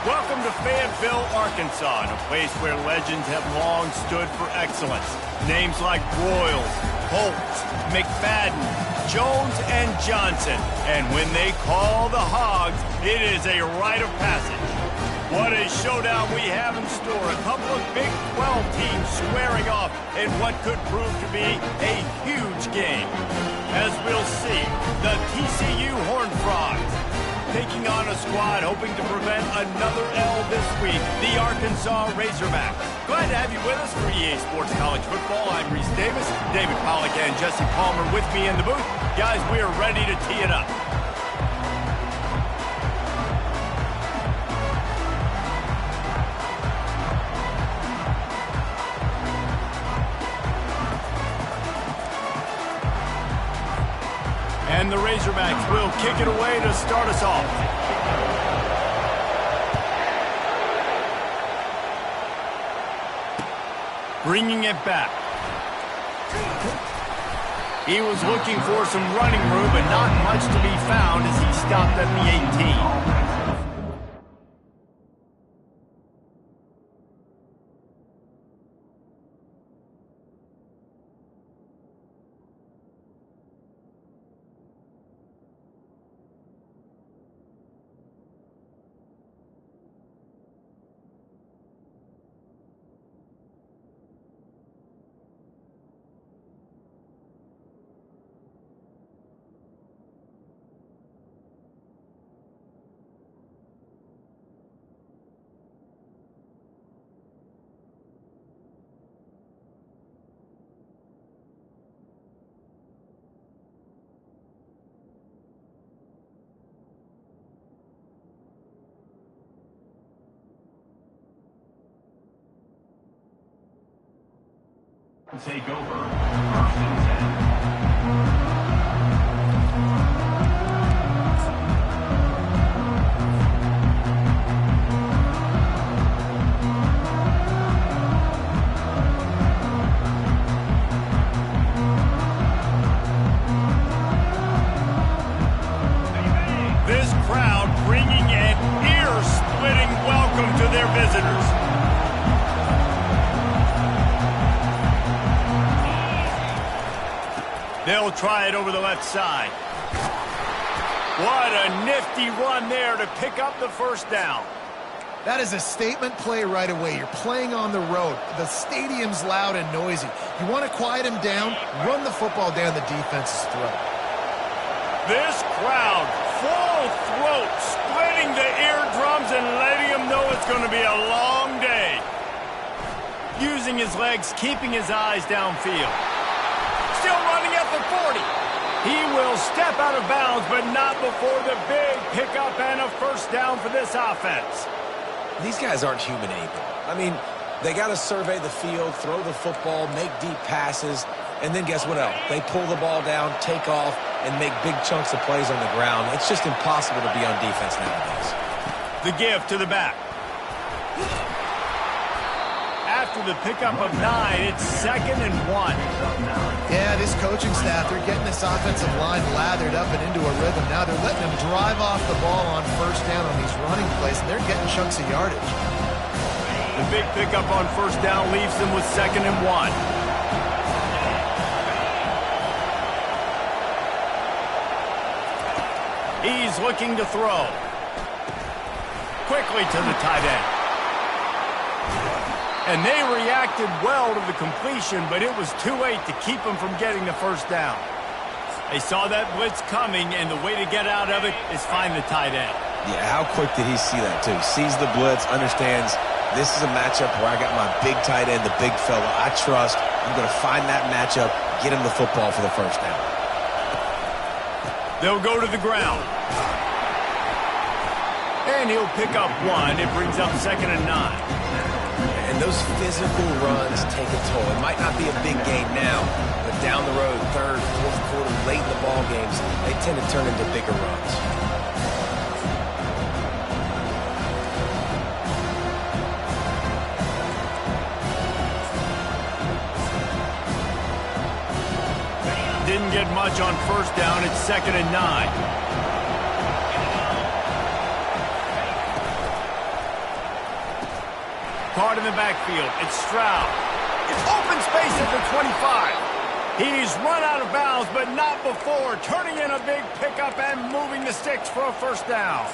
Welcome to Fayetteville, Arkansas, a place where legends have long stood for excellence. Names like Broyles, Holtz, McFadden, Jones, and Johnson. And when they call the Hogs, it is a rite of passage. What a showdown we have in store. A couple of Big 12 teams squaring off in what could prove to be a huge game. As we'll see, the TCU Horned Frogs taking on a squad hoping to prevent another L this week, the Arkansas Razorbacks. Glad to have you with us for EA Sports College Football. I'm Reese Davis, David Pollack and Jesse Palmer with me in the booth. Guys, we are ready to tee it up. And the Razorbacks will kick it away to start us off. Bringing it back. He was looking for some running room, but not much to be found as he stopped at the 18. Take over. First and 10. This crowd bringing an ear-splitting welcome to their visitors. They'll try it over the left side. What a nifty run there to pick up the first down. That is a statement play right away. You're playing on the road. The stadium's loud and noisy. You want to quiet him down, run the football down the defense's throat. This crowd, full throat, splitting the eardrums and letting him know it's going to be a long day. Using his legs, keeping his eyes downfield. Still running at the 40. He will step out of bounds, but not before the big pickup and a first down for this offense. These guys aren't human anymore. I mean, they got to survey the field, throw the football, make deep passes, and then guess what else? They pull the ball down, take off, and make big chunks of plays on the ground. It's just impossible to be on defense nowadays. The give to the back. After the pickup of 9, it's 2nd and 1. Yeah, this coaching staff, they're getting this offensive line lathered up and into a rhythm. Now they're letting them drive off the ball on first down on these running plays, and they're getting chunks of yardage. The big pickup on first down leaves them with 2nd and 1. He's looking to throw. Quickly to the tight end. And they reacted well to the completion, but it was too late to keep them from getting the first down. They saw that blitz coming, and the way to get out of it is find the tight end. Yeah, how quick did he see that, too? Sees the blitz, understands this is a matchup where I got my big tight end, the big fella I trust. I'm going to find that matchup, get him the football for the first down. They'll go to the ground. And he'll pick up 1. It brings up 2nd and 9. And those physical runs take a toll. It might not be a big game now, but down the road, 3rd, 4th quarter, late in the ball games, they tend to turn into bigger runs. Didn't get much on first down. It's 2nd and 9. caught in the backfield. It's Stroud. It's open space at the 25. He's run out of bounds, but not before turning in a big pickup and moving the sticks for a first down.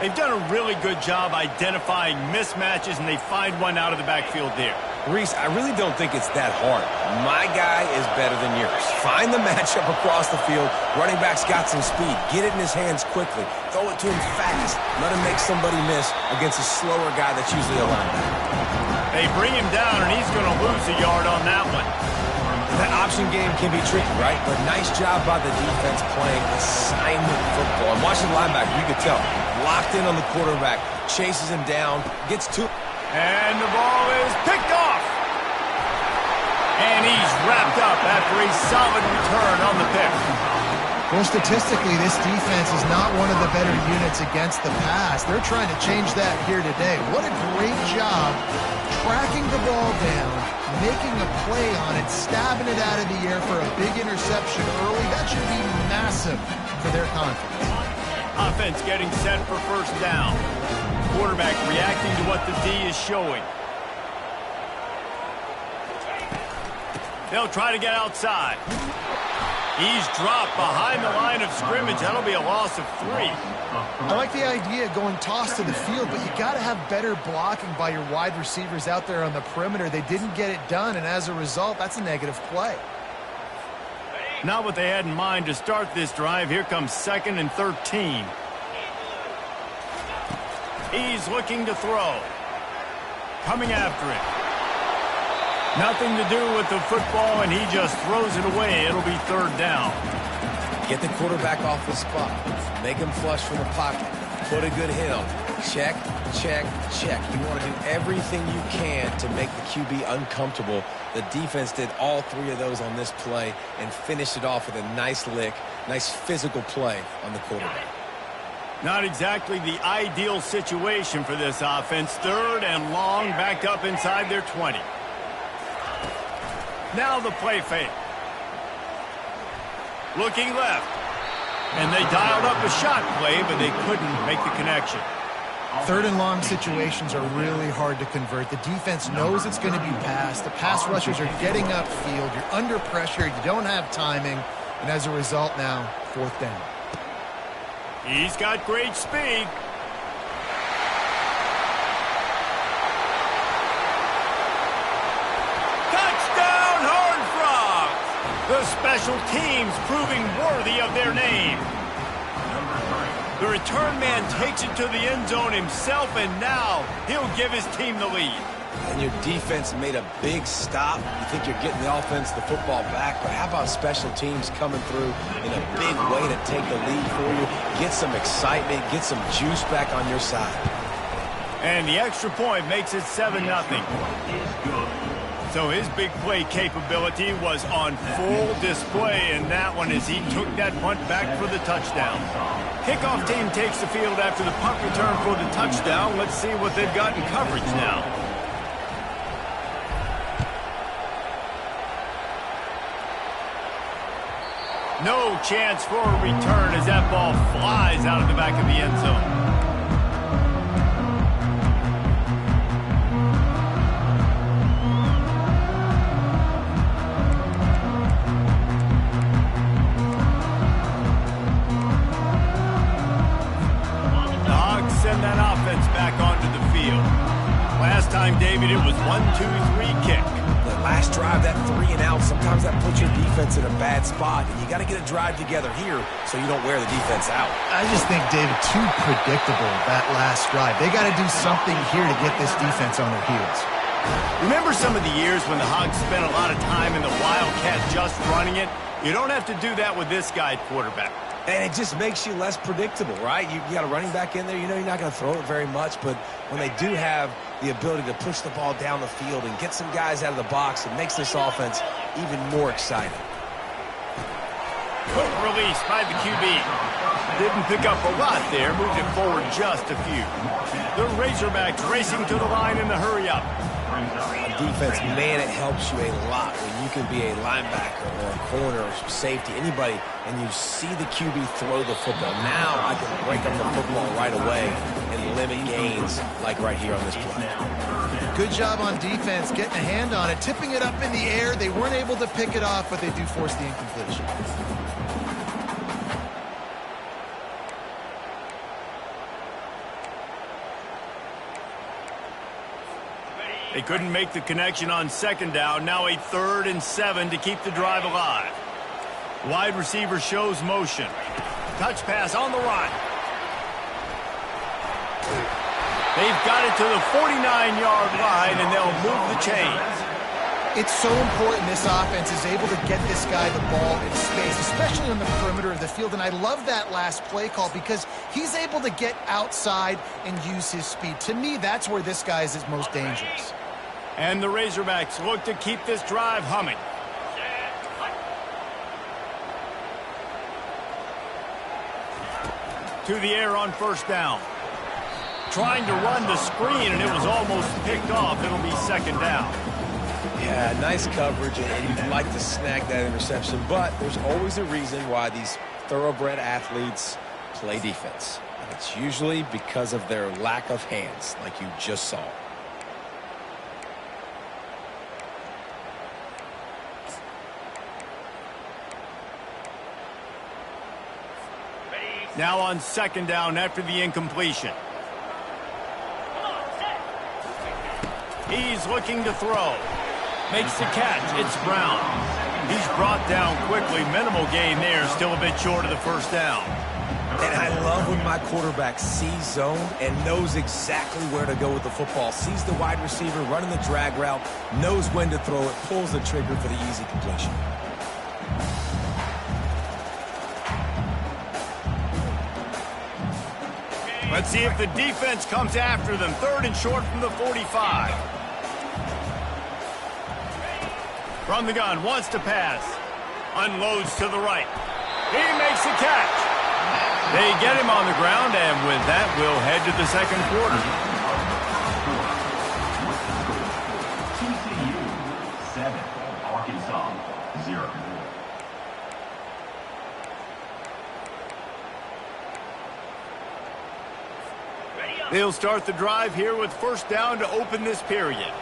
They've done a really good job identifying mismatches, and they find one out of the backfield there. Reese, I really don't think it's that hard. My guy is better than yours. Find the matchup across the field. Running back's got some speed. Get it in his hands quickly. Throw it to him fast. Let him make somebody miss against a slower guy that's usually a linebacker. They bring him down, and he's going to lose a yard on that one. That option game can be tricky, right? But nice job by the defense playing assignment football. And watching the linebacker, you could tell. Locked in on the quarterback. Chases him down. Gets to... And the ball is picked off. And he's wrapped up after a solid return on the pick. Well, statistically, this defense is not one of the better units against the pass. They're trying to change that here today. What a great job tracking the ball down, making a play on it, stabbing it out of the air for a big interception early. That should be massive for their confidence. Offense getting set for first down. Quarterback reacting to what the D is showing. They'll try to get outside. He's dropped behind the line of scrimmage. That'll be a loss of 3. I like the idea of going toss to the field, but you got to have better blocking by your wide receivers out there on the perimeter. They didn't get it done, and as a result, that's a negative play. Not what they had in mind to start this drive. Here comes 2nd and 13. He's looking to throw. Coming after it. Nothing to do with the football, and he just throws it away. It'll be 3rd down. Get the quarterback off the spot. Make him flush from the pocket. Put a good hit on him. Check, check, check. You want to do everything you can to make the QB uncomfortable. The defense did all 3 of those on this play and finished it off with a nice lick, nice physical play on the quarterback. Not exactly the ideal situation for this offense. 3rd and long, backed up inside their 20. Now the play fake. Looking left. And they dialed up a shot play, but they couldn't make the connection. 3rd and long situations are really hard to convert. The defense knows it's going to be passed. The pass rushers are getting upfield. You're under pressure. You don't have timing. And as a result now, 4th down. He's got great speed. The special teams proving worthy of their name. The return man takes it to the end zone himself, and now he'll give his team the lead. And your defense made a big stop. You think you're getting the offense, the football back, but how about special teams coming through in a big way to take the lead for you, get some excitement, get some juice back on your side. And the extra point makes it 7-0. So his big play capability was on full display in that one as he took that punt back for the touchdown. Kickoff team takes the field after the punt return for the touchdown. Let's see what they've got in coverage now. No chance for a return as that ball flies out of the back of the end zone. Send that offense back onto the field. Last time, David, it was 1-2-3 kick. The last drive, that 3 and out, sometimes that puts your defense in a bad spot. And you got to get a drive together here so you don't wear the defense out. I just think, David, too predictable, that last drive. They got to do something here to get this defense on their heels. Remember some of the years when the Hogs spent a lot of time in the Wildcat just running it? You don't have to do that with this guy quarterback. And it just makes you less predictable, right? You got a running back in there. You know you're not going to throw it very much, but when they do have the ability to push the ball down the field and get some guys out of the box, it makes this offense even more exciting. Quick release by the QB. Didn't pick up a lot there, moved it forward just a few. The Razorbacks racing to the line in the hurry-up. Defense, man, it helps you a lot when you can be a linebacker or a corner or safety, anybody, and you see the QB throw the football. Now I can break up the football right away and limit gains like right here on this play. Good job on defense, getting a hand on it, tipping it up in the air. They weren't able to pick it off, but they do force the incompletion. They couldn't make the connection on second down. Now a 3rd and 7 to keep the drive alive. Wide receiver shows motion. Touch pass on the run. They've got it to the 49-yard line, and they'll move the chains. It's so important this offense is able to get this guy the ball in space, especially on the perimeter of the field. And I love that last play call because he's able to get outside and use his speed. To me, that's where this guy is most dangerous. And the Razorbacks look to keep this drive humming. To the air on 1st down. Trying to run the screen, and it was almost picked off. It'll be 2nd down. Yeah, nice coverage, and you'd like to snag that interception, but there's always a reason why these thoroughbred athletes play defense. And it's usually because of their lack of hands, like you just saw. Now on 2nd down after the incompletion. He's looking to throw. Makes the catch. It's Brown. He's brought down quickly. Minimal gain there. Still a bit short of the 1st down. And I love when my quarterback sees zone and knows exactly where to go with the football. Sees the wide receiver running the drag route, knows when to throw it, pulls the trigger for the easy completion. Let's see if the defense comes after them. 3rd and short from the 45. From the gun, wants to pass. Unloads to the right. He makes the catch. They get him on the ground, and with that, we'll head to the 2nd quarter. TCU 7, Arkansas 0. They'll start the drive here with 1st down to open this period.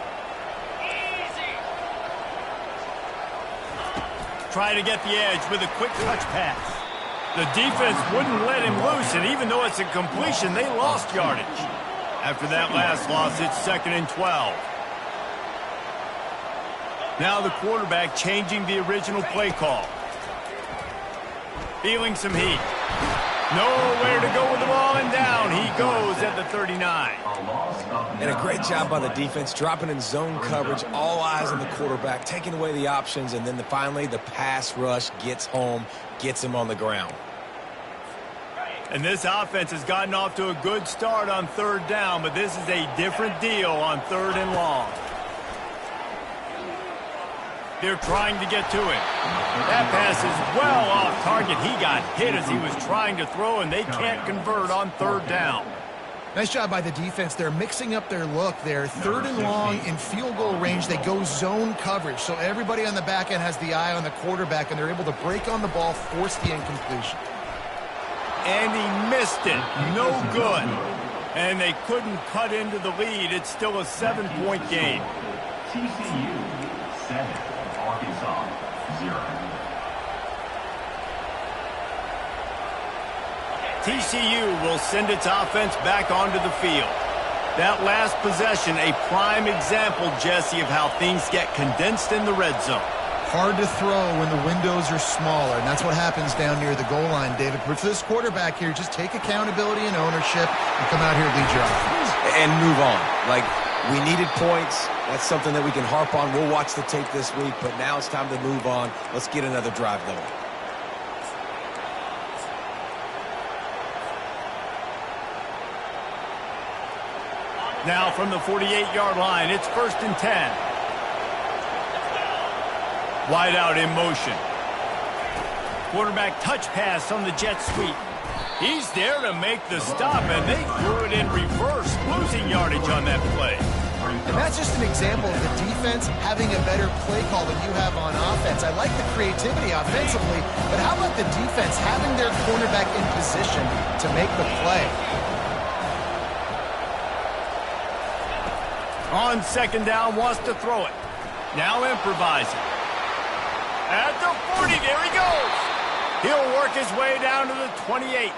Try to get the edge with a quick touch pass. The defense wouldn't let him loose, and even though it's a completion, they lost yardage. After that last loss, it's 2nd and 12. Now the quarterback changing the original play call. Feeling some heat. Nowhere to go with the ball, and down he goes at the 39. And a great job by the defense, dropping in zone coverage, all eyes on the quarterback, taking away the options, and then finally the pass rush gets home, gets him on the ground. And this offense has gotten off to a good start on 3rd down, but this is a different deal on 3rd and long. They're trying to get to it. That pass is well off target. He got hit as he was trying to throw, and they can't convert on 3rd down. Nice job by the defense. They're mixing up their look there. 3rd and long in field goal range. They go zone coverage. So everybody on the back end has the eye on the quarterback, and they're able to break on the ball, force the incompletion. And he missed it. No good. And they couldn't cut into the lead. It's still a 7-point game. TCU 7, Arkansas 0. TCU will send its offense back onto the field. That last possession, a prime example, Jesse, of how things get condensed in the red zone. Hard to throw when the windows are smaller, and that's what happens down near the goal line, David. But for this quarterback here, just take accountability and ownership and come out here and lead your offense. And move on. Like, we needed points. That's something that we can harp on. We'll watch the tape this week, but now it's time to move on. Let's get another drive going. Now from the 48-yard line, it's 1st and 10. Wide out in motion. Quarterback touch pass on the jet sweep. He's there to make the stop, and they threw it in reverse, losing yardage on that play. And that's just an example of the defense having a better play call than you have on offense. I like the creativity offensively, but how about the defense having their cornerback in position to make the play? On second down, wants to throw it. Now improvising. At the 40, there he goes. He'll work his way down to the 28.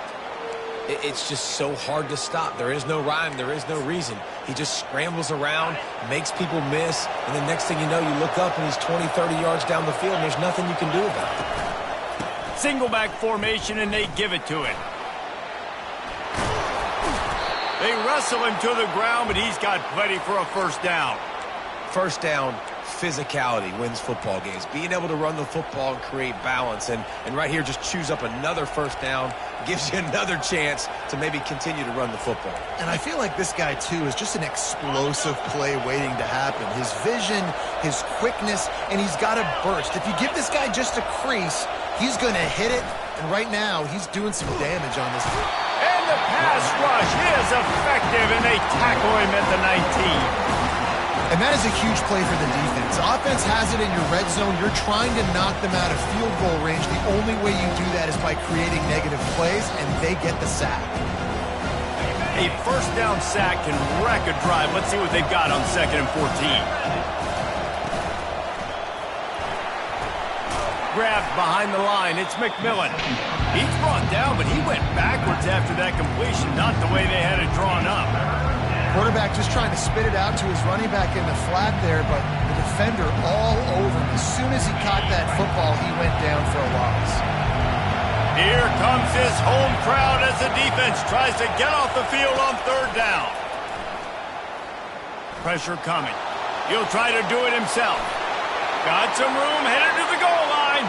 It's just so hard to stop. There is no rhyme. There is no reason. He just scrambles around, makes people miss, and the next thing you know, you look up and he's 20, 30 yards down the field, and there's nothing you can do about it. Single back formation, and they give it to him. They wrestle him to the ground, but he's got plenty for a first down. First down, physicality wins football games. Being able to run the football and create balance. And right here, just choose up another first down, gives you another chance to maybe continue to run the football. And I feel like this guy, too, is just an explosive play waiting to happen. His vision, his quickness, and he's got a burst. If you give this guy just a crease, he's going to hit it. And right now, he's doing some damage on this. And the pass rush is effective, and they tackle him at the 19. And that is a huge play for the defense. Offense has it in your red zone. You're trying to knock them out of field goal range. The only way you do that is by creating negative plays, and they get the sack. A first down sack can wreck a drive. Let's see what they've got on 2nd and 14. Grabbed behind the line. It's McMillan. He's brought down, but he went backwards after that completion, not the way they had it drawn up. Quarterback just trying to spit it out to his running back in the flat there, but the defender all over him. As soon as he caught that football, he went down for a loss. Here comes his home crowd as the defense tries to get off the field on 3rd down. Pressure coming. He'll try to do it himself. Got some room, headed to the goal line,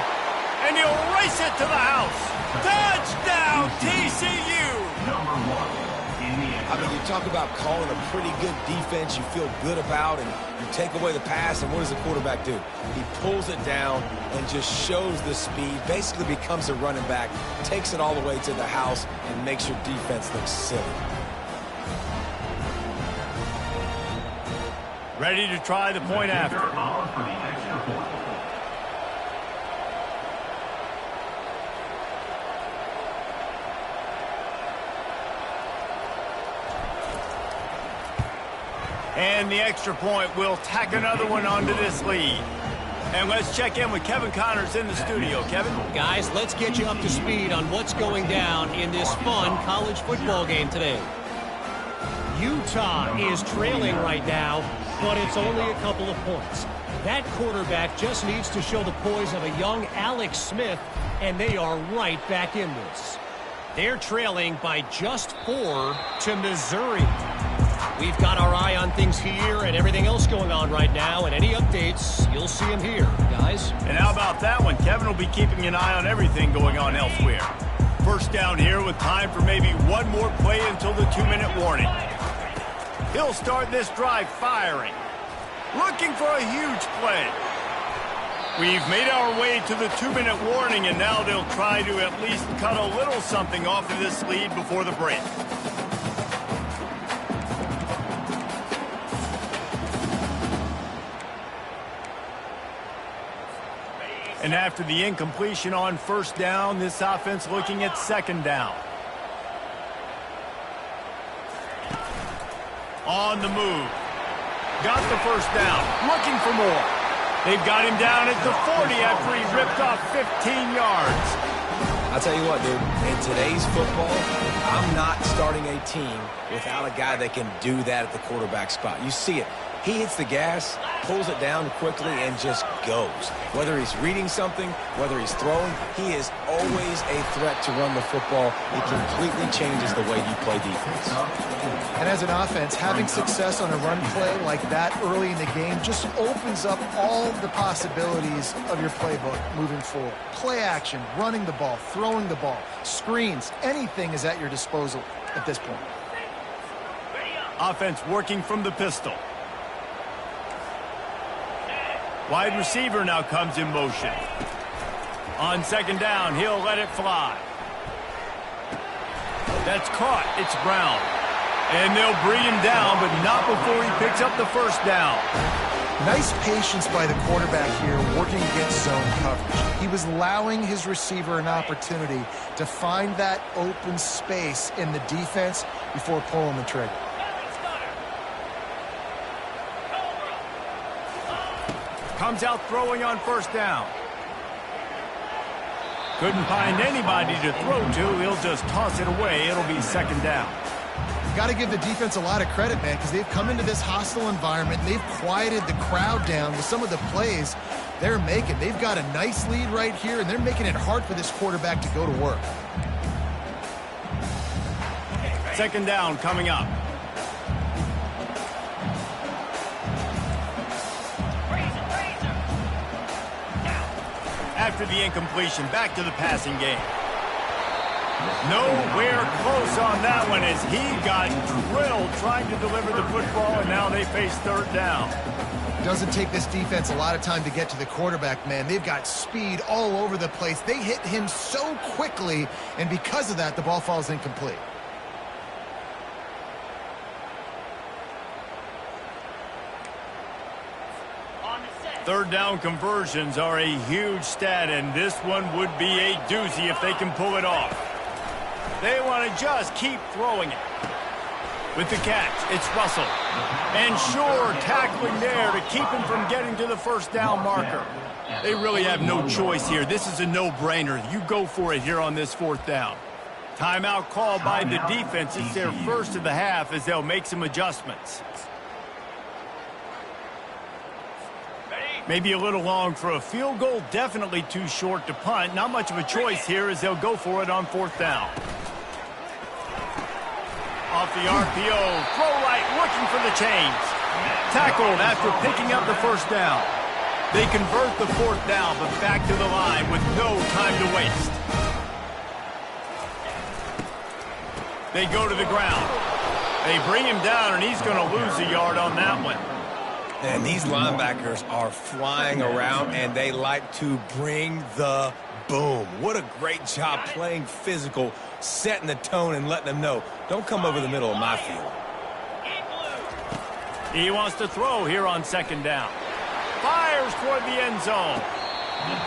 and he'll race it to the house. Touchdown, TCU! Number 1. I mean, you talk about calling a pretty good defense you feel good about, and you take away the pass, and what does the quarterback do? He pulls it down and just shows the speed, basically becomes a running back, takes it all the way to the house, and makes your defense look silly. Ready to try the point after. For the extra point. And the extra point will tack another one onto this lead. And let's check in with Kevin Connors in the studio. Kevin? Guys, let's get you up to speed on what's going down in this fun college football game today. Utah is trailing right now, but it's only a couple of points. That quarterback just needs to show the poise of a young Alex Smith, and they are right back in this. They're trailing by just 4 to Missouri. We've got our eye on things here and everything else going on right now, and any updates, you'll see them here, guys. And how about that one? Kevin will be keeping an eye on everything going on elsewhere. First down here with time for maybe one more play until the 2-minute warning. He'll start this drive firing. Looking for a huge play. We've made our way to the 2-minute warning, and now they'll try to at least cut a little something off of this lead before the break. And after the incompletion on first down, this offense looking at 2nd down. On the move. Got the first down. Looking for more. They've got him down at the 40 after he ripped off 15 yards. I'll tell you what, dude. In today's football, I'm not starting a team without a guy that can do that at the quarterback spot. You see it. He hits the gas, pulls it down quickly, and just goes. Whether he's reading something, whether he's throwing, he is always a threat to run the football. It completely changes the way you play defense. And as an offense, having success on a run play like that early in the game just opens up all the possibilities of your playbook moving forward. Play action, running the ball, throwing the ball, screens, anything is at your disposal at this point. Offense working from the pistol. Wide receiver now comes in motion. On 2nd down, he'll let it fly. That's caught. It's Brown. And they'll bring him down, but not before he picks up the first down. Nice patience by the quarterback here working against zone coverage. He was allowing his receiver an opportunity to find that open space in the defense before pulling the trigger. Comes out throwing on first down. Couldn't find anybody to throw to. He'll just toss it away. It'll be second down. Got to give the defense a lot of credit, man, because they've come into this hostile environment. They've quieted the crowd down with some of the plays they're making. They've got a nice lead right here, and they're making it hard for this quarterback to go to work. Second down coming up. After the incompletion, back to the passing game. Nowhere close on that one as he got drilled trying to deliver the football, and now they face third down. Doesn't take this defense a lot of time to get to the quarterback, man. They've got speed all over the place. They hit him so quickly, and because of that, the ball falls incomplete. Third down conversions are a huge stat, and this one would be a doozy if they can pull it off. They want to just keep throwing it. With the catch, it's Russell. And sure, tackling there to keep him from getting to the first down marker. They really have no choice here. This is a no-brainer. You go for it here on this fourth down. Timeout called by the defense. It's their first of the half as they'll make some adjustments. Maybe a little long for a field goal, definitely too short to punt. Not much of a choice here as they'll go for it on fourth down. Off the RPO, throw right, looking for the chains. Tackled after picking up the first down. They convert the fourth down, but back to the line with no time to waste. They go to the ground. They bring him down, and he's going to lose a yard on that one. And these linebackers are flying around, and they like to bring the boom. What a great job playing physical, setting the tone and letting them know, don't come over the middle of my field. He wants to throw here on second down. Fires toward the end zone.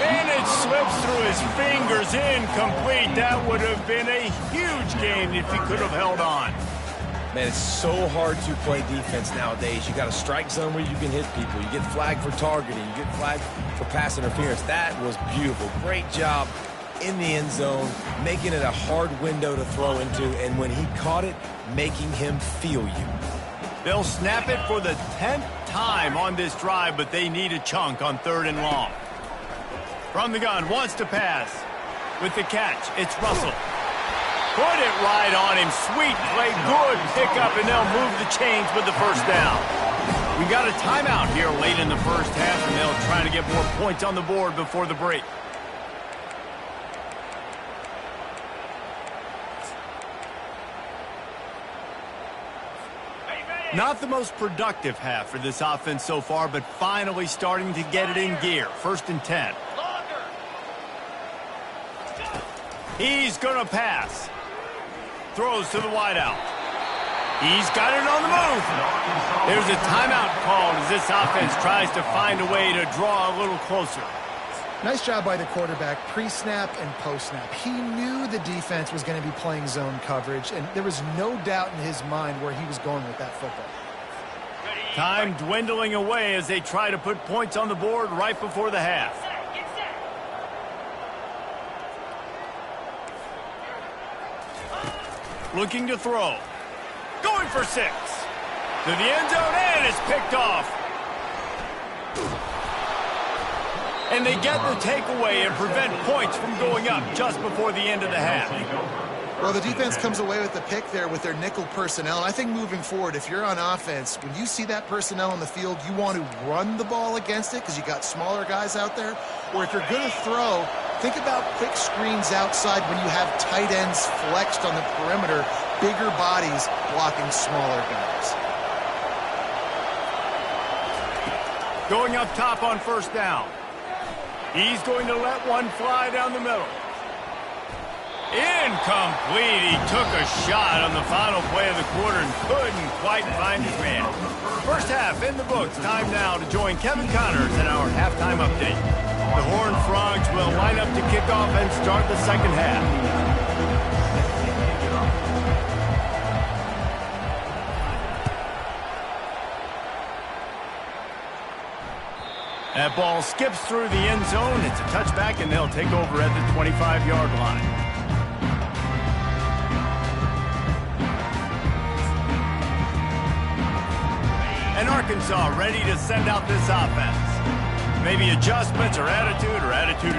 And it slips through his fingers, incomplete. That would have been a huge game if he could have held on. Man, it's so hard to play defense nowadays. You got a strike zone where you can hit people. You get flagged for targeting. You get flagged for pass interference. That was beautiful. Great job in the end zone, making it a hard window to throw into, and when he caught it, making him feel you. They'll snap it for the 10th time on this drive, but they need a chunk on third and long. From the gun, wants to pass. With the catch, it's Russell. Put it right on him. Sweet play, good pickup, and they'll move the chains with the first down. We got a timeout here late in the first half, and they'll try to get more points on the board before the break. Not the most productive half for this offense so far, but finally starting to get it in gear. First and 10. He's going to pass. Throws to the wideout. He's got it on the move. There's a timeout called as this offense tries to find a way to draw a little closer. Nice job by the quarterback, pre-snap and post-snap. He knew the defense was going to be playing zone coverage, and there was no doubt in his mind where he was going with that football. Time dwindling away as they try to put points on the board right before the half. Looking to throw. Going for 6. To the end zone, and it's picked off. And they get the takeaway and prevent points from going up just before the end of the half. Well, the defense comes away with the pick there with their nickel personnel. And I think moving forward, if you're on offense, when you see that personnel on the field, you want to run the ball against it because you got smaller guys out there. Or if you're going to throw, think about quick screens outside when you have tight ends flexed on the perimeter, bigger bodies blocking smaller guys. Going up top on first down. He's going to let one fly down the middle. Incomplete. He took a shot on the final play of the quarter and couldn't quite find his man. First half in the books. Time now to join Kevin Connors in our halftime update. The Horned Frogs will line up to kick off and start the second half. That ball skips through the end zone. It's a touchback, and they'll take over at the 25-yard line. And Arkansas ready to send out this offense. Maybe adjustments or attitude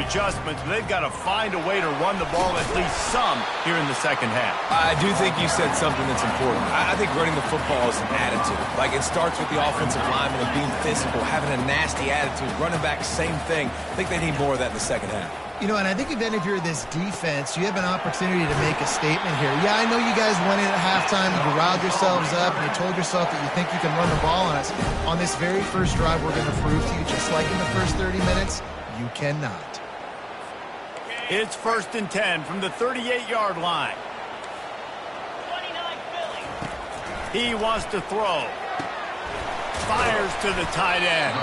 adjustments. They've got to find a way to run the ball at least some here in the second half. I do think you said something that's important. I think running the football is an attitude. Like, it starts with the offensive lineman and being physical, having a nasty attitude. Running back, same thing. I think they need more of that in the second half. You know, and I think even if you're this defense, you have an opportunity to make a statement here. Yeah, I know you guys went in at halftime, you riled yourselves up, and you told yourself that you think you can run the ball on us. On this very first drive, we're going to prove to you, just like in the first 30 minutes, you cannot. It's 1st and 10 from the 38-yard line. 29 Philly. He wants to throw. Fires to the tight end.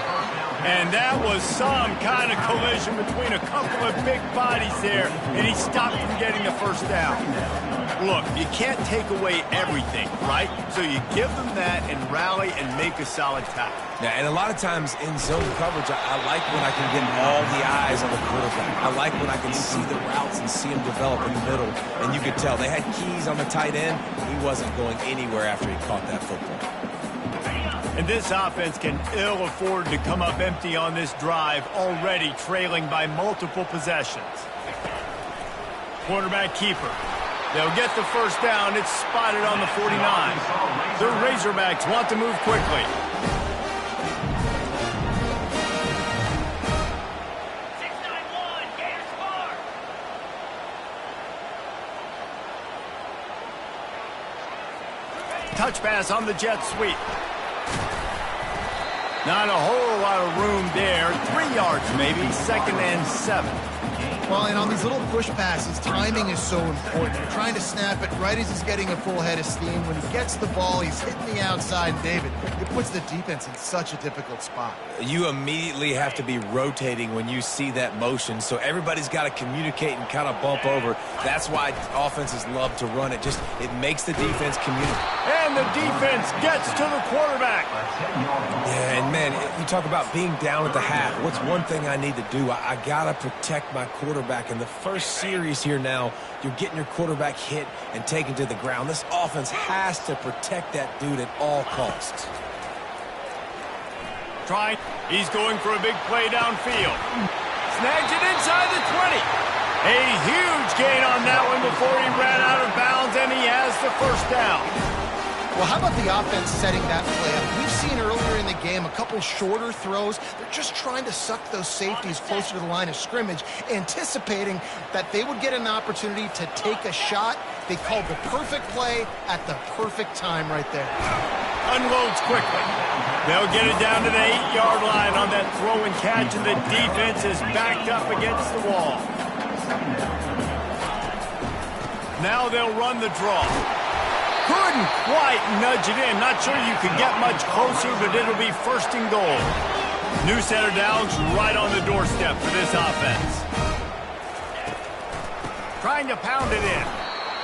And that was some kind of collision between a couple of big bodies there, and he stopped from getting the first down. Look, you can't take away everything, right? So you give them that and rally and make a solid tackle. Yeah, and a lot of times in zone coverage, I like when I can get all the eyes on the quarterback. I like when I can see the routes and see him develop in the middle. And you could tell they had keys on the tight end. He wasn't going anywhere after he caught that football. And this offense can ill afford to come up empty on this drive, already trailing by multiple possessions. Quarterback keeper. They'll get the first down. It's spotted on the 49. The Razorbacks want to move quickly. Touch pass on the jet sweep. Not a whole lot of room there. 3 yards maybe. 2nd and 7. Well, and on these little push passes, timing is so important. You're trying to snap it right as he's getting a full head of steam. When he gets the ball, he's hitting the outside, David. It puts the defense in such a difficult spot. You immediately have to be rotating when you see that motion, so everybody's got to communicate and kind of bump over. That's why offenses love to run it. It makes the defense communicate. And the defense gets to the quarterback. Yeah, and man, you talk about being down at the half. What's one thing I need to do? I got to protect my quarterback. In the first series here now, you're getting your quarterback hit and taken to the ground. This offense has to protect that dude at all costs. He's going for a big play downfield. Snags it inside the 20. A huge gain on that one before he ran out of bounds, and he has the first down. Well, how about the offense setting that play up? We've seen earlier in the game a couple shorter throws. They're just trying to suck those safeties closer to the line of scrimmage, anticipating that they would get an opportunity to take a shot. They called the perfect play at the perfect time right there. Unloads quickly. They'll get it down to the 8-yard line on that throw and catch, and the defense is backed up against the wall. Now they'll run the draw. Couldn't quite nudge it in. Not sure you could get much closer, but it'll be 1st and goal. New set of downs right on the doorstep for this offense. Trying to pound it in.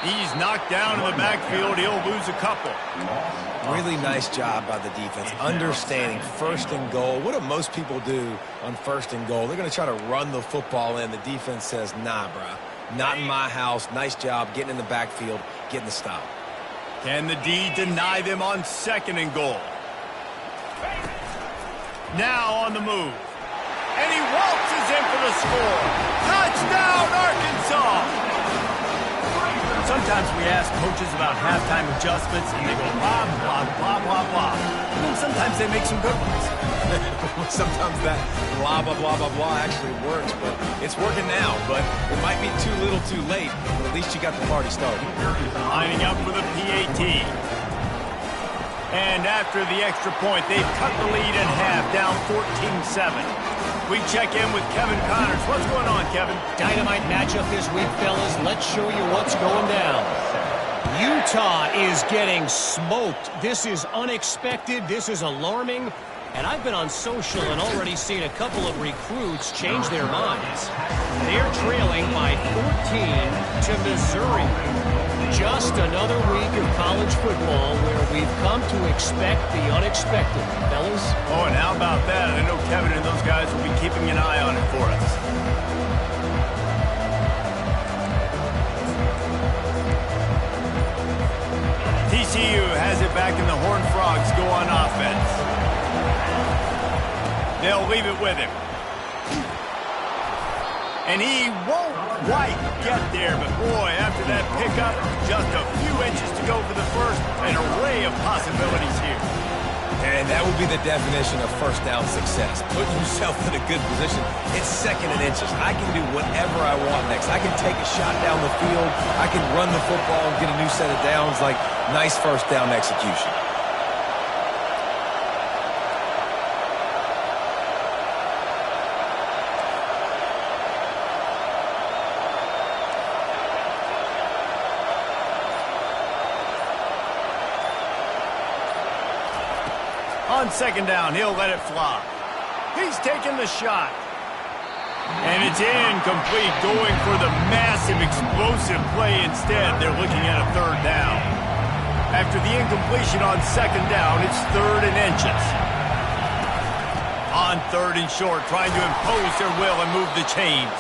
He's knocked down in the backfield. He'll lose a couple. Really nice job by the defense, understanding 1st and goal. What do most people do on 1st and goal? They're going to try to run the football in. The defense says, nah, bruh, not in my house. Nice job getting in the backfield, getting the stop. Can the D deny them on 2nd and goal? Now on the move. And he waltzes in for the score. Touchdown, Arkansas! Sometimes we ask coaches about halftime adjustments, and they go blah, blah, blah, blah, blah. And then sometimes they make some good ones. Sometimes that blah, blah, blah, blah, blah actually works, but it's working now. But it might be too little too late, but at least you got the party started. Lining up for the PAT. And after the extra point, they've cut the lead in half, down 14-7. We check in with Kevin Connors. What's going on, Kevin? Dynamite matchup this week, fellas. Let's show you what's going down. Utah is getting smoked. This is unexpected. This is alarming. And I've been on social and already seen a couple of recruits change their minds. They're trailing by 14 to Missouri. Just another week of college football where we've come to expect the unexpected, fellas. Oh, and how about that? I know Kevin and those guys will be keeping an eye on it for us. TCU has it back, and the Horned Frogs go on offense. They'll leave it with him. And he won't quite get there, but boy, after that pickup, just a few inches to go for the first. An array of possibilities here. And that would be the definition of first down success. Putting yourself in a good position. It's second and inches. I can do whatever I want next. I can take a shot down the field. I can run the football and get a new set of downs. Like, nice first down execution. On second down, he'll let it fly. He's taking the shot. And it's incomplete, going for the massive, explosive play instead. They're looking at a third down. After the incompletion on second down, it's third and inches. On third and short, trying to impose their will and move the chains.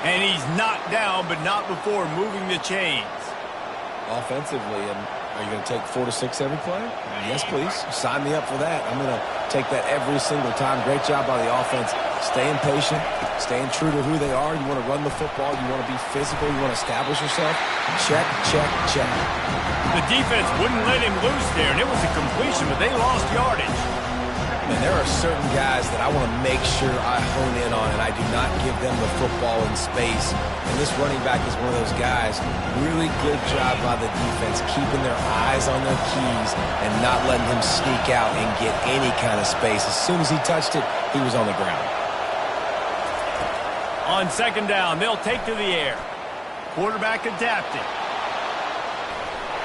And he's knocked down, but not before moving the chains. Offensively, and are you going to take 4 to 6 every play? Yes, please. Sign me up for that. I'm going to take that every single time. Great job by the offense. Staying patient, staying true to who they are. You want to run the football. You want to be physical. You want to establish yourself. Check, check, check. The defense wouldn't let him loose there, and it was a completion, but they lost yardage. And there are certain guys that I want to make sure I hone in on, and I do not give them the football in space. And this running back is one of those guys. Really good job by the defense, keeping their eyes on their keys and not letting him sneak out and get any kind of space. As soon as he touched it, he was on the ground. On second down, they'll take to the air. Quarterback adapting.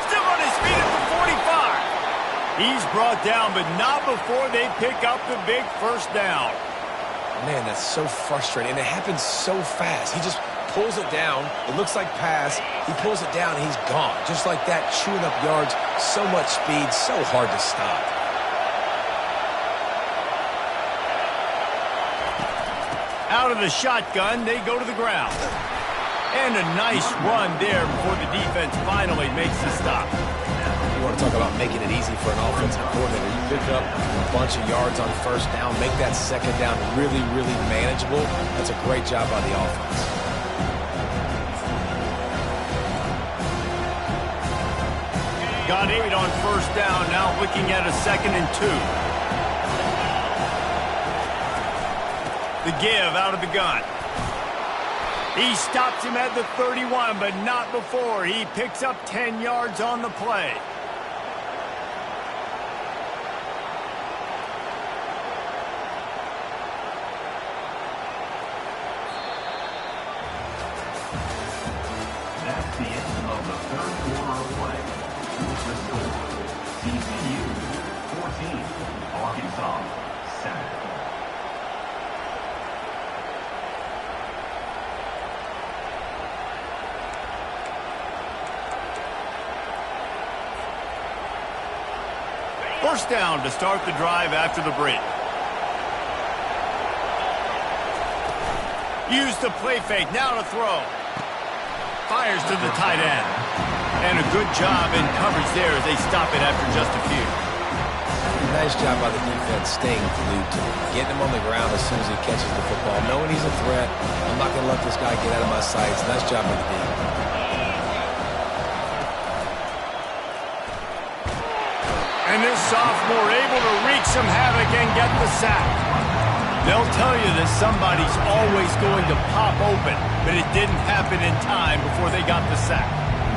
Still on his feet at the 45. He's brought down, but not before they pick up the big first down. Man, that's so frustrating. And it happens so fast. He just pulls it down. It looks like pass. He pulls it down, and he's gone. Just like that, chewing up yards. So much speed, so hard to stop. Out of the shotgun, they go to the ground. And a nice run there before the defense finally makes the stop. You want to talk about making it easy for an offensive coordinator. You pick up a bunch of yards on first down, make that second down really, really manageable. That's a great job by the offense. Got 8 on first down, now looking at a 2nd and 2. The give out of the gun. He stops him at the 31, but not before. He picks up 10 yards on the play. That's the end of the third quarter of play. The score, TCU 14, Arkansas 7. First down to start the drive after the break. Use the play fake, now to throw. Fires to the tight end. And a good job in coverage there as they stop it after just a few. Nice job by the defense staying glued to him, getting him on the ground as soon as he catches the football, knowing he's a threat. I'm not going to let this guy get out of my sights. Nice job by the defense. And this sophomore able to wreak some havoc and get the sack. They'll tell you that somebody's always going to pop open, but it didn't happen in time before they got the sack.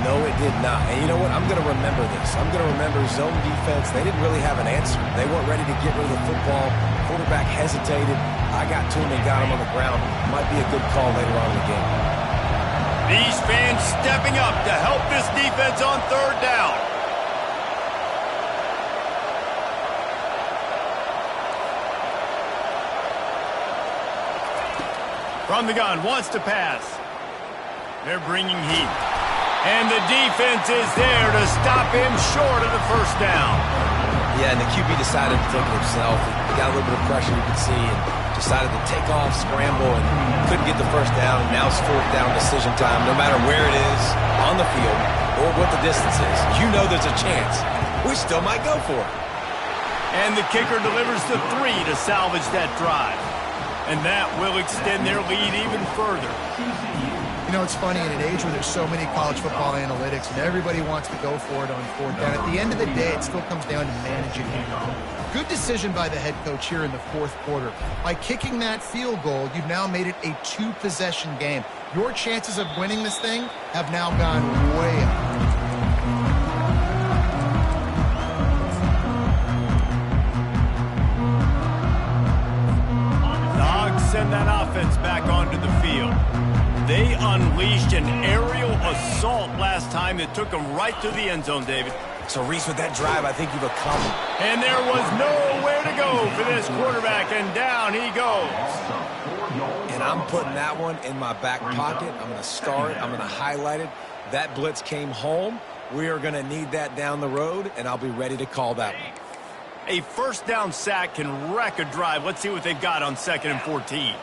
No, it did not. And you know what? I'm going to remember this. I'm going to remember zone defense. They didn't really have an answer. They weren't ready to get rid of the football. Quarterback hesitated. I got to him and got him on the ground. Might be a good call later on in the game. These fans stepping up to help this defense on third down. From the gun, wants to pass. They're bringing heat. And the defense is there to stop him short of the first down. Yeah, and the QB decided to take it himself. He got a little bit of pressure, you could see, and decided to take off, scramble, and couldn't get the first down. And now it's fourth down decision time. No matter where it is on the field or what the distance is, you know there's a chance. We still might go for it. And the kicker delivers the 3 to salvage that drive. And that will extend their lead even further. You know, it's funny, in an age where there's so many college football analytics and everybody wants to go for it on fourth down, at the end of the day, it still comes down to managing it. Good decision by the head coach here in the fourth quarter. By kicking that field goal, you've now made it a 2-possession game. Your chances of winning this thing have now gone way up. Send that offense back onto the field. They unleashed an aerial assault last time that took them right to the end zone, David. So, Reese, with that drive, I think you've accomplished. And there was nowhere to go for this quarterback, and down he goes. And I'm putting that one in my back pocket. I'm going to star it. I'm going to highlight it. That blitz came home. We are going to need that down the road, and I'll be ready to call that one. A first down sack can wreck a drive. Let's see what they've got on 2nd and 14.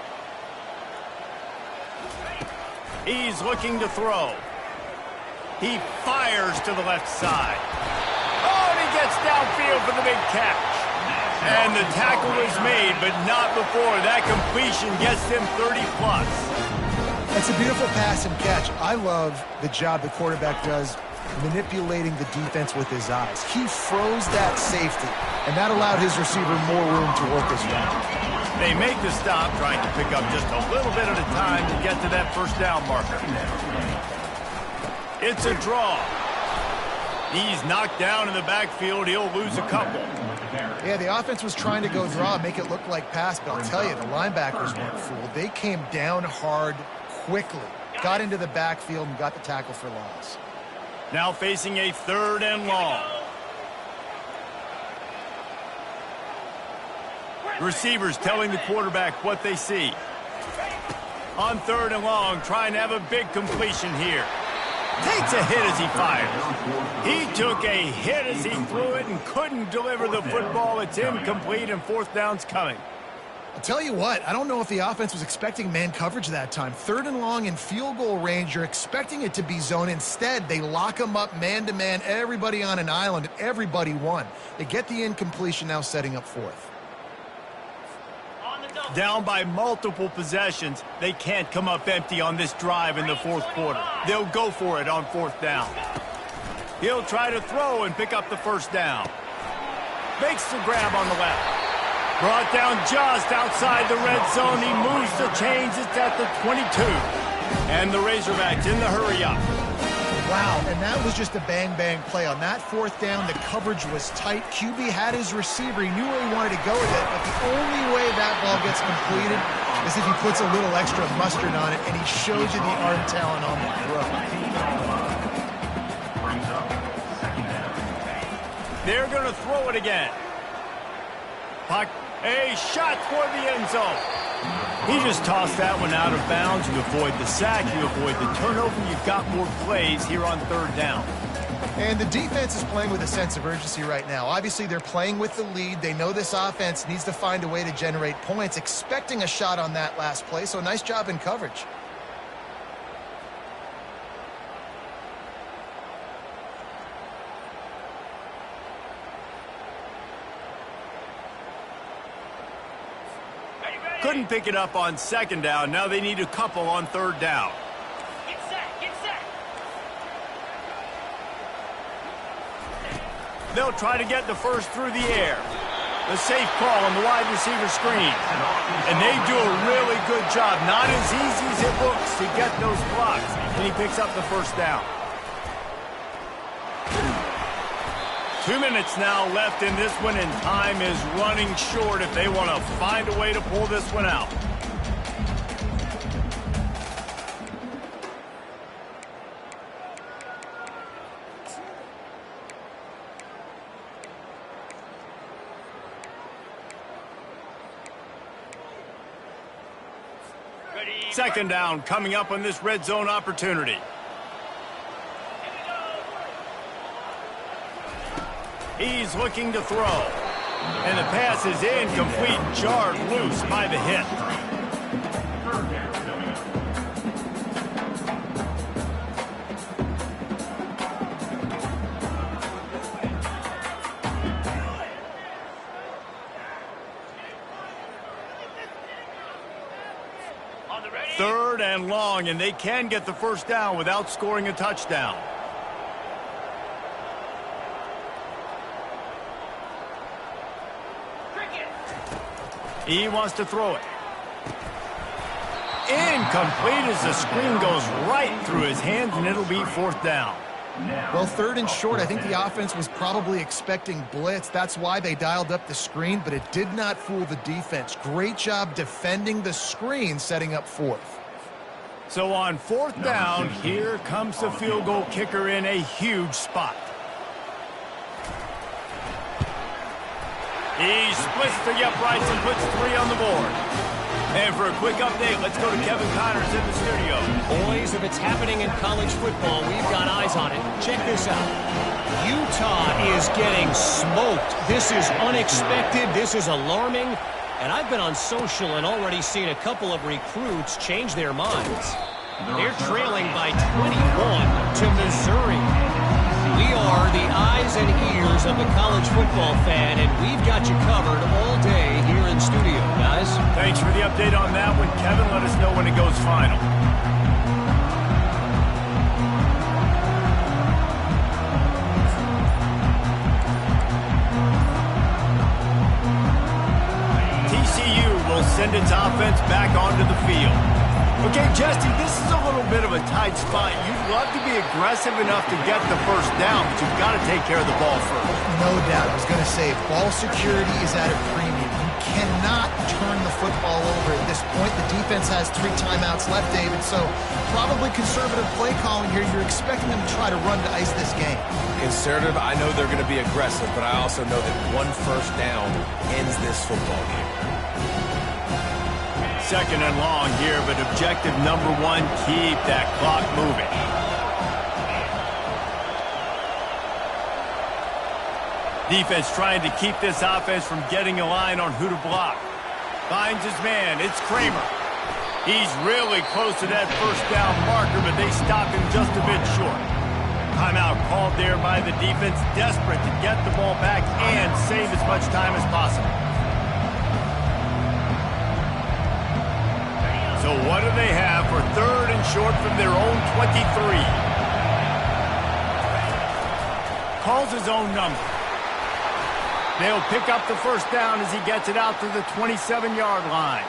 He's looking to throw. He fires to the left side. Oh, and he gets downfield for the big catch. And the tackle is made, but not before that completion gets them 30-plus. It's a beautiful pass and catch. I love the job the quarterback does manipulating the defense with his eyes. He froze that safety, and that allowed his receiver more room to work his route. They make the stop, trying to pick up just a little bit at a time to get to that first down marker. It's a draw. He's knocked down in the backfield. He'll lose a couple. Yeah, the offense was trying to go draw, make it look like pass, but I'll tell you, the linebackers weren't fooled. They came down hard quickly, got into the backfield, and got the tackle for loss. Now facing a 3rd and long. Receivers telling the quarterback what they see. On 3rd and long, trying to have a big completion here. Takes a hit as he fires. He took a hit as he threw it and couldn't deliver the football. It's incomplete, and 4th down's coming. I'll tell you what, I don't know if the offense was expecting man coverage that time. 3rd and long in field goal range, you're expecting it to be zone. Instead, they lock them up man-to-man, everybody on an island, and everybody won. They get the incompletion, now setting up 4th. Down by multiple possessions, they can't come up empty on this drive in the 4th quarter. They'll go for it on 4th down. He'll try to throw and pick up the first down. Makes the grab on the left. Brought down just outside the red zone. He moves the chains. It's at the 22. And the Razorbacks in the hurry-up. Wow, and that was just a bang-bang play. On that 4th down, the coverage was tight. QB had his receiver. He knew where he wanted to go with it, but the only way that ball gets completed is if he puts a little extra mustard on it, and he shows you the arm talent on the throw. They're going to throw it again. A shot toward the end zone. He just tossed that one out of bounds. You avoid the sack, you avoid the turnover. You've got more plays here on 3rd down. And the defense is playing with a sense of urgency right now. Obviously, they're playing with the lead. They know this offense needs to find a way to generate points, expecting a shot on that last play. So nice job in coverage. Couldn't pick it up on 2nd down. Now they need a couple on 3rd down. Get set, get set. They'll try to get the first through the air. The safe call on the wide receiver screen. And they do a really good job. Not as easy as it looks to get those blocks. And he picks up the first down. 2 minutes now left in this one, and time is running short if they want to find a way to pull this one out. Second down coming up on this red zone opportunity. He's looking to throw. And the pass is incomplete, jarred loose by the hit. Third and long, and they can get the first down without scoring a touchdown. He wants to throw it. Incomplete as the screen goes right through his hands, and it'll be fourth down. Well, third and short, I think the offense was probably expecting blitz. That's why they dialed up the screen, but it did not fool the defense. Great job defending the screen, setting up fourth. So on fourth down, here comes the field goal kicker in a huge spot. He splits the uprights and puts 3 on the board. And for a quick update, let's go to Kevin Connors in the studio. Boys, if it's happening in college football, we've got eyes on it. Check this out. Utah is getting smoked. This is unexpected. This is alarming. And I've been on social and already seen a couple of recruits change their minds. They're trailing by 21 to Missouri. We are the eyes and ears of the college football fan, and we've got you covered all day here in studio, guys. Thanks for the update on that one, Kevin. Let us know when it goes final. TCU will send its offense back onto the field. Okay, Jesse, this is a little bit of a tight spot. You'd love to be aggressive enough to get the first down, but you've got to take care of the ball first. No doubt. I was going to say, ball security is at a premium. You cannot turn the football over at this point. The defense has 3 timeouts left, David, so probably conservative play calling here. You're expecting them to try to run to ice this game. Conservative, I know they're going to be aggressive, but I also know that 1 first down ends this football game. Second and long here, but objective number 1, keep that clock moving. Defense trying to keep this offense from getting a line on who to block. Finds his man, it's Kramer. He's really close to that first down marker, but they stop him just a bit short. Timeout called there by the defense, desperate to get the ball back and save as much time as possible. So what do they have for third and short from their own 23? Calls his own number. They'll pick up the first down as he gets it out to the 27-yard line.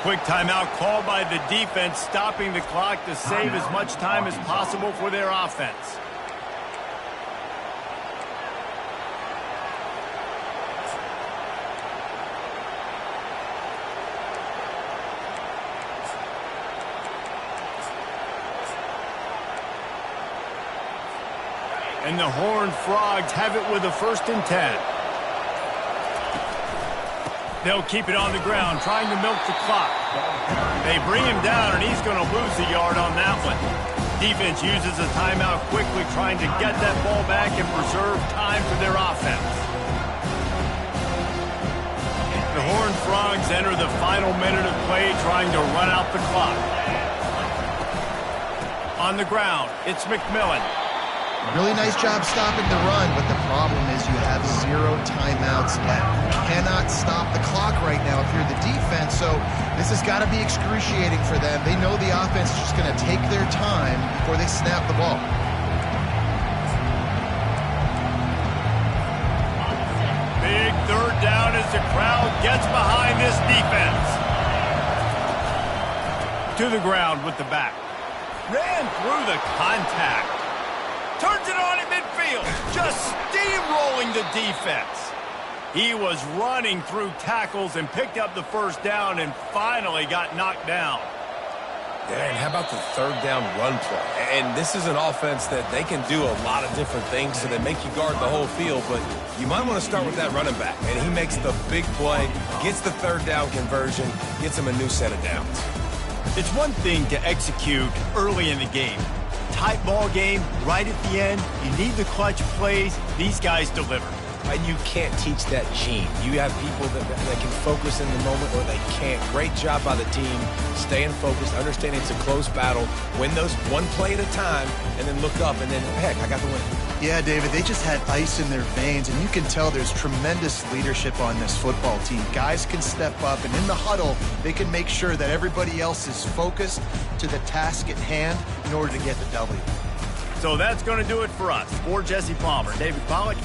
Quick timeout called by the defense, stopping the clock to save as much time as possible for their offense. And the Horned Frogs have it with a 1st and 10. They'll keep it on the ground, trying to milk the clock. They bring him down, and he's going to lose a yard on that one. Defense uses a timeout quickly, trying to get that ball back and preserve time for their offense. The Horned Frogs enter the final minute of play, trying to run out the clock. On the ground, it's McMillan. Really nice job stopping the run, but the problem is you have 0 timeouts left. You cannot stop the clock right now if you're the defense, so this has got to be excruciating for them. They know the offense is just going to take their time before they snap the ball. Big third down as the crowd gets behind this defense. To the ground with the back. Ran through the contact. Turns it on at midfield. Just steamrolling the defense. He was running through tackles and picked up the first down and finally got knocked down. Yeah, and how about the third down run play? And this is an offense that they can do a lot of different things, so they make you guard the whole field, but you might want to start with that running back. And he makes the big play, gets the third down conversion, gets him a new set of downs. It's one thing to execute early in the game. Tight ball game, right at the end, you need the clutch plays. These guys deliver. And you can't teach that gene. You have people that can focus in the moment or they can't. Great job by the team, staying focused, understanding it's a close battle, win those one play at a time, and then look up, and then, heck, I got the win. Yeah, David, they just had ice in their veins, and you can tell there's tremendous leadership on this football team. Guys can step up, and in the huddle, they can make sure that everybody else is focused to the task at hand in order to get the W. So that's going to do it for us. For Jesse Palmer, David Pollack,